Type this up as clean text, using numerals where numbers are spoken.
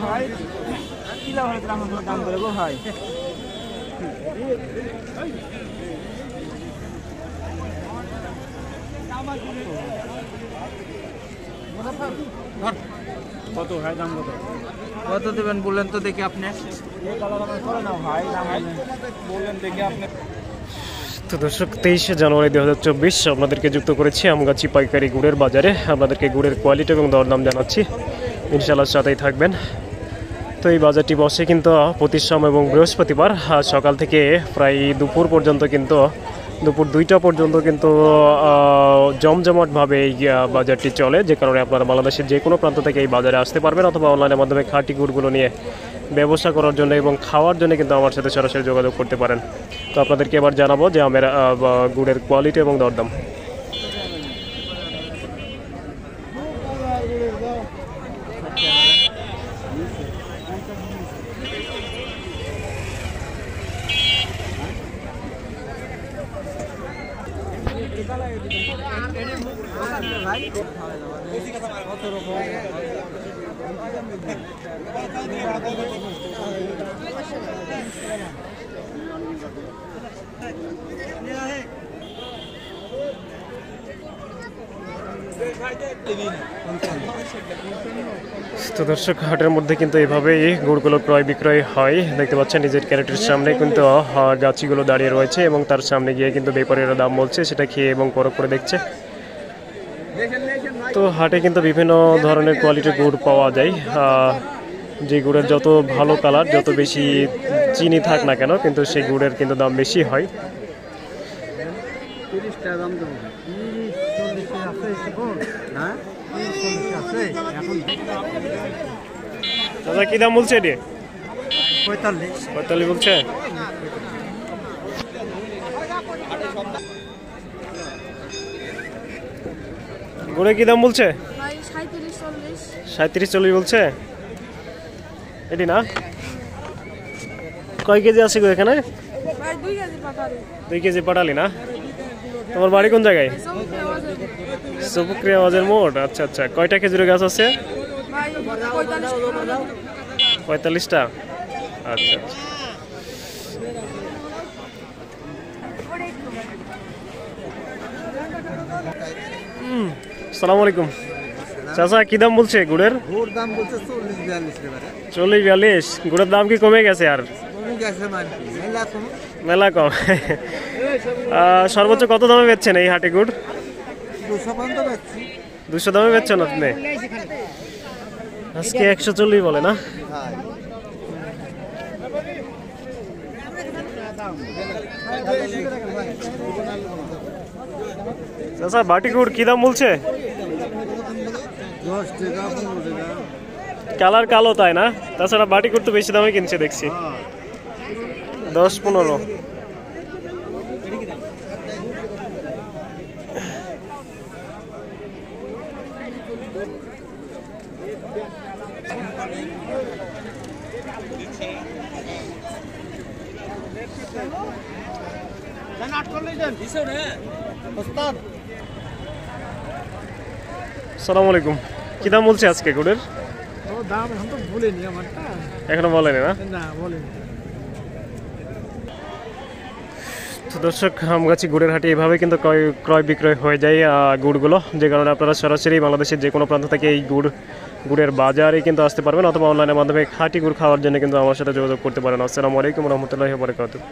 ভাই কিলা হয় দাম করে গো ভাই। কত ভাই দাম কত দেবেন বললেন তো দেখি আপনি। বললেন দেখি আপনি। তো দর্শক 23শে জানুয়ারি 2024 আপনাদেরকে যুক্ত করেছি আমগাছি পাইকারি গুড়ের বাজারে। আপনাদেরকে গুড়ের কোয়ালিটি এবং দরদাম জানাচ্ছি, ইনশাআল্লাহ সাথেই থাকবেন। তো এই বাজারটি বসে কিন্তু প্রতি সোম এবং বৃহস্পতিবার সকাল থেকে প্রায় দুপুর পর্যন্ত, কিন্তু দুপুর 2টা পর্যন্ত কিন্তু জমজমাটভাবে এই বাজারটি চলে, যে কারণে আপনারা বাংলাদেশের যে কোনো প্রান্ত থেকে এই বাজারে আসতে পারবেন, অথবা অনলাইনের মাধ্যমে খাঁটি গুড়গুলো নিয়ে ব্যবসা করার জন্য এবং খাওয়ার জন্য কিন্তু আমার সাথে সরাসরি যোগাযোগ করতে পারেন। তো আপনাদেরকে এবার জানাবো যে আমের গুড়ের কোয়ালিটি এবং দরদাম। তো দর্শক, হাটের মধ্যে কিন্তু এভাবেই গুড়গুলো ক্রয় বিক্রয় হয়। দেখতে পাচ্ছেন নিজের ক্যারেটের সামনে কিন্তু গাছিগুলো দাঁড়িয়ে রয়েছে এবং তার সামনে গিয়ে কিন্তু ব্যাপারীরা দাম বলছে, সেটা খেয়ে এবং পরখ করে দেখছে। তো হাটে কিন্তু বিভিন্ন ধরনের কোয়ালিটির গুড় পাওয়া যায়। যে গুড়ের যত ভালো কালার, যত বেশি চিনি থাক না কেন, কিন্তু সেই গুড়ের কিন্তু দাম বেশি হয়। দাদা কি দাম বলছে এটি? 45 বলছে। গুড়ে কি দাম বলছে? 37-40 বলছে। এটি না, কয় কেজি আছে গো এখানে? 2 কেজি পাঠালি না? তোমার বাড়ি কোন জায়গায়? সুপুক্রিয়া বাজার মোড়। আচ্ছা আচ্ছা, কয়টা খেজুরের গাছ আছে? 45টা। আচ্ছা আচ্ছা। আসসালামু আলাইকুম চাচা, কি দাম বলছে গুড়ের? গুড় দাম বলছে 40-42। গুড়ের দাম কি কমে গেছে? আর মেলা কম। সর্বোচ্চ কত দামে বেচছেন এই হাটে গুড়? 200 দামে বেচছেন আপনি? আজকে 140 বলে না? চাচা বাটি গুড় কি দাম বলছে? 10 টাকা 15 টাকা। কালার কালো তাই না? তাছাড়া বাটি গুড় তো বেশি দামে কিনছে দেখছি, 10-15। আসসালামু আলাইকুম, কি দাম বলছে আজকে গুড়ের? দাম এখন তো বলিনি, আমারটা এখনো বলেনি না? না বলিনি। তো দর্শক, আমগাছি গুড়ের হাটে এভাবে কিন্তু ক্রয় বিক্রয় হয়ে যায় গুড়গুলো, যে কারণে আপনারা সরাসরি বাংলাদেশের যে কোনো প্রান্ত থেকে এই গুড়ের বাজারে কিন্তু আসতে পারবেন, অথবা অনলাইনের মাধ্যমে খাঁটি গুড় খাওয়ার জন্য কিন্তু আমার সাথে যোগাযোগ করতে পারেন। আসসালামু আলাইকুম রহমতুল্লাহি ওয়া বারাকাতুহু।